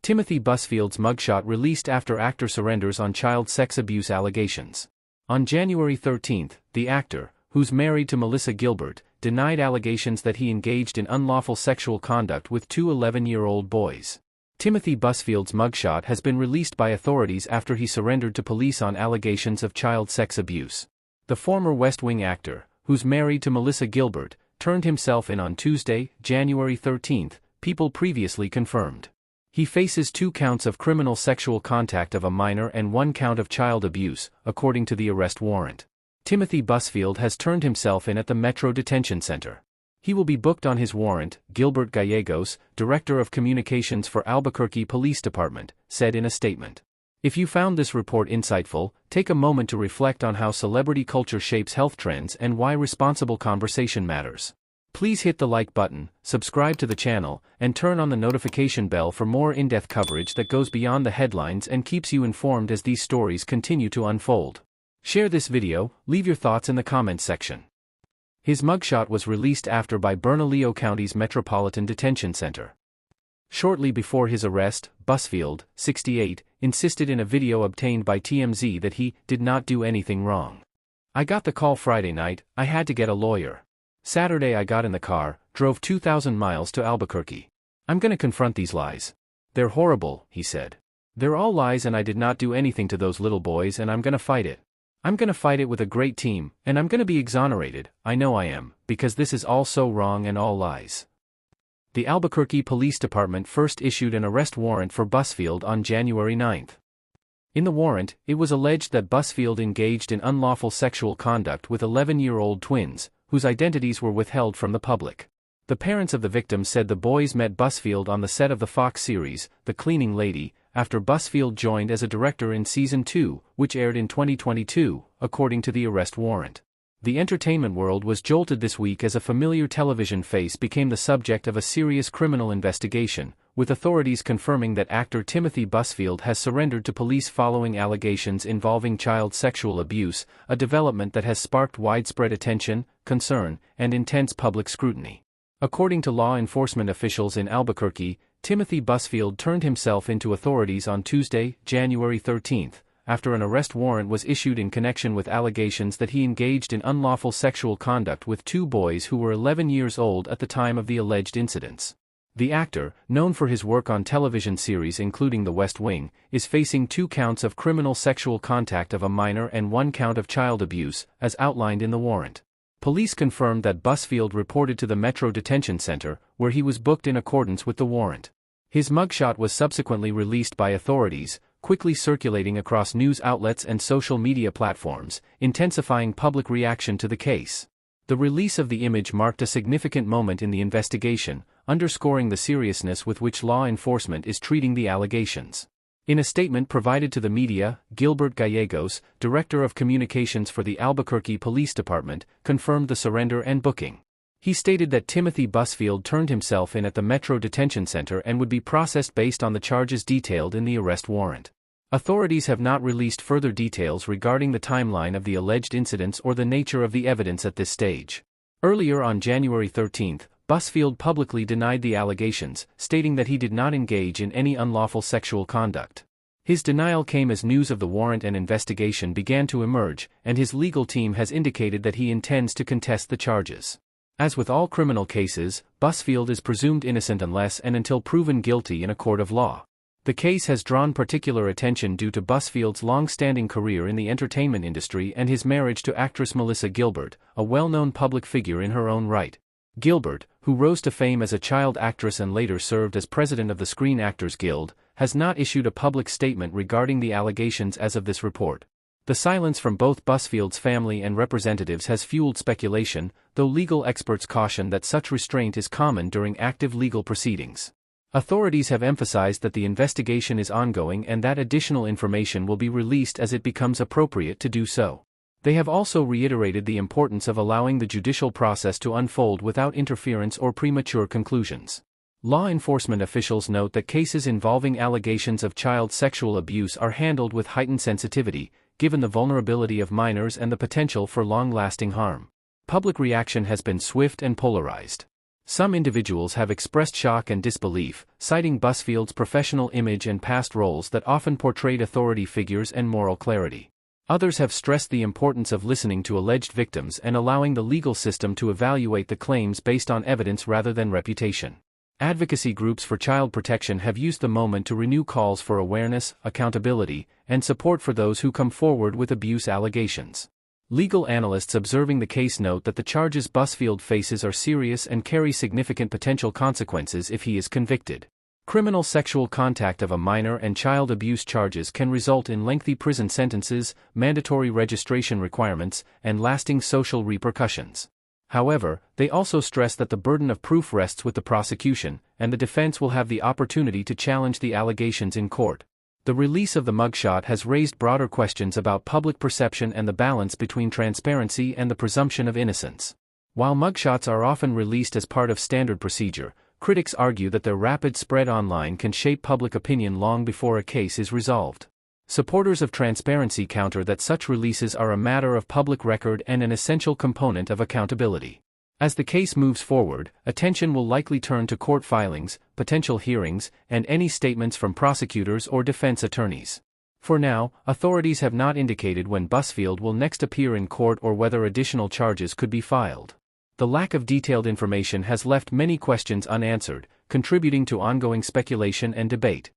Timothy Busfield's mugshot released after actor surrenders on child sex abuse allegations. On January 13, the actor, who's married to Melissa Gilbert, denied allegations that he engaged in unlawful sexual conduct with two 11-year-old boys. Timothy Busfield's mugshot has been released by authorities after he surrendered to police on allegations of child sex abuse. The former West Wing actor, who's married to Melissa Gilbert, turned himself in on Tuesday, January 13, People previously confirmed. He faces 2 counts of criminal sexual contact of a minor and 1 count of child abuse, according to the arrest warrant. Timothy Busfield has turned himself in at the Metro Detention Center. He will be booked on his warrant, Gilbert Gallegos, Director of Communications for Albuquerque Police Department, said in a statement. If you found this report insightful, take a moment to reflect on how celebrity culture shapes health trends and why responsible conversation matters. Please hit the like button, subscribe to the channel, and turn on the notification bell for more in-depth coverage that goes beyond the headlines and keeps you informed as these stories continue to unfold. Share this video, leave your thoughts in the comments section. His mugshot was released after by Bernalillo County's Metropolitan Detention Center. Shortly before his arrest, Busfield, 68, insisted in a video obtained by TMZ that he did not do anything wrong. "I got the call Friday night, I had to get a lawyer. Saturday I got in the car, drove 2,000 miles to Albuquerque. I'm gonna confront these lies. They're horrible," he said. "They're all lies and I did not do anything to those little boys and I'm gonna fight it. I'm gonna fight it with a great team, and I'm gonna be exonerated, I know I am, because this is all so wrong and all lies." The Albuquerque Police Department first issued an arrest warrant for Busfield on January 9. In the warrant, it was alleged that Busfield engaged in unlawful sexual conduct with 11-year-old twins, whose identities were withheld from the public. The parents of the victims said the boys met Busfield on the set of the Fox series, The Cleaning Lady, after Busfield joined as a director in Season 2, which aired in 2022, according to the arrest warrant. The entertainment world was jolted this week as a familiar television face became the subject of a serious criminal investigation, with authorities confirming that actor Timothy Busfield has surrendered to police following allegations involving child sexual abuse, a development that has sparked widespread attention, concern, and intense public scrutiny. According to law enforcement officials in Albuquerque, Timothy Busfield turned himself into authorities on Tuesday, January 13, after an arrest warrant was issued in connection with allegations that he engaged in unlawful sexual conduct with 2 boys who were 11 years old at the time of the alleged incidents. The actor, known for his work on television series including The West Wing, is facing 2 counts of criminal sexual contact of a minor and 1 count of child abuse, as outlined in the warrant. Police confirmed that Busfield reported to the Metro Detention Center, where he was booked in accordance with the warrant. His mugshot was subsequently released by authorities, quickly circulating across news outlets and social media platforms, intensifying public reaction to the case. The release of the image marked a significant moment in the investigation, underscoring the seriousness with which law enforcement is treating the allegations. In a statement provided to the media, Gilbert Gallegos, Director of Communications for the Albuquerque Police Department, confirmed the surrender and booking. He stated that Timothy Busfield turned himself in at the Metro Detention Center and would be processed based on the charges detailed in the arrest warrant. Authorities have not released further details regarding the timeline of the alleged incidents or the nature of the evidence at this stage. Earlier on January 13, Busfield publicly denied the allegations, stating that he did not engage in any unlawful sexual conduct. His denial came as news of the warrant and investigation began to emerge, and his legal team has indicated that he intends to contest the charges. As with all criminal cases, Busfield is presumed innocent unless and until proven guilty in a court of law. The case has drawn particular attention due to Busfield's long-standing career in the entertainment industry and his marriage to actress Melissa Gilbert, a well-known public figure in her own right. Gilbert, who rose to fame as a child actress and later served as president of the Screen Actors Guild, has not issued a public statement regarding the allegations as of this report. The silence from both Busfield's family and representatives has fueled speculation, though legal experts caution that such restraint is common during active legal proceedings. Authorities have emphasized that the investigation is ongoing and that additional information will be released as it becomes appropriate to do so. They have also reiterated the importance of allowing the judicial process to unfold without interference or premature conclusions. Law enforcement officials note that cases involving allegations of child sexual abuse are handled with heightened sensitivity, given the vulnerability of minors and the potential for long-lasting harm. Public reaction has been swift and polarized. Some individuals have expressed shock and disbelief, citing Busfield's professional image and past roles that often portrayed authority figures and moral clarity. Others have stressed the importance of listening to alleged victims and allowing the legal system to evaluate the claims based on evidence rather than reputation. Advocacy groups for child protection have used the moment to renew calls for awareness, accountability, and support for those who come forward with abuse allegations. Legal analysts observing the case note that the charges Busfield faces are serious and carry significant potential consequences if he is convicted. Criminal sexual contact of a minor and child abuse charges can result in lengthy prison sentences, mandatory registration requirements, and lasting social repercussions. However, they also stress that the burden of proof rests with the prosecution, and the defense will have the opportunity to challenge the allegations in court. The release of the mugshot has raised broader questions about public perception and the balance between transparency and the presumption of innocence. While mugshots are often released as part of standard procedure, critics argue that their rapid spread online can shape public opinion long before a case is resolved. Supporters of transparency counter that such releases are a matter of public record and an essential component of accountability. As the case moves forward, attention will likely turn to court filings, potential hearings, and any statements from prosecutors or defense attorneys. For now, authorities have not indicated when Busfield will next appear in court or whether additional charges could be filed. The lack of detailed information has left many questions unanswered, contributing to ongoing speculation and debate.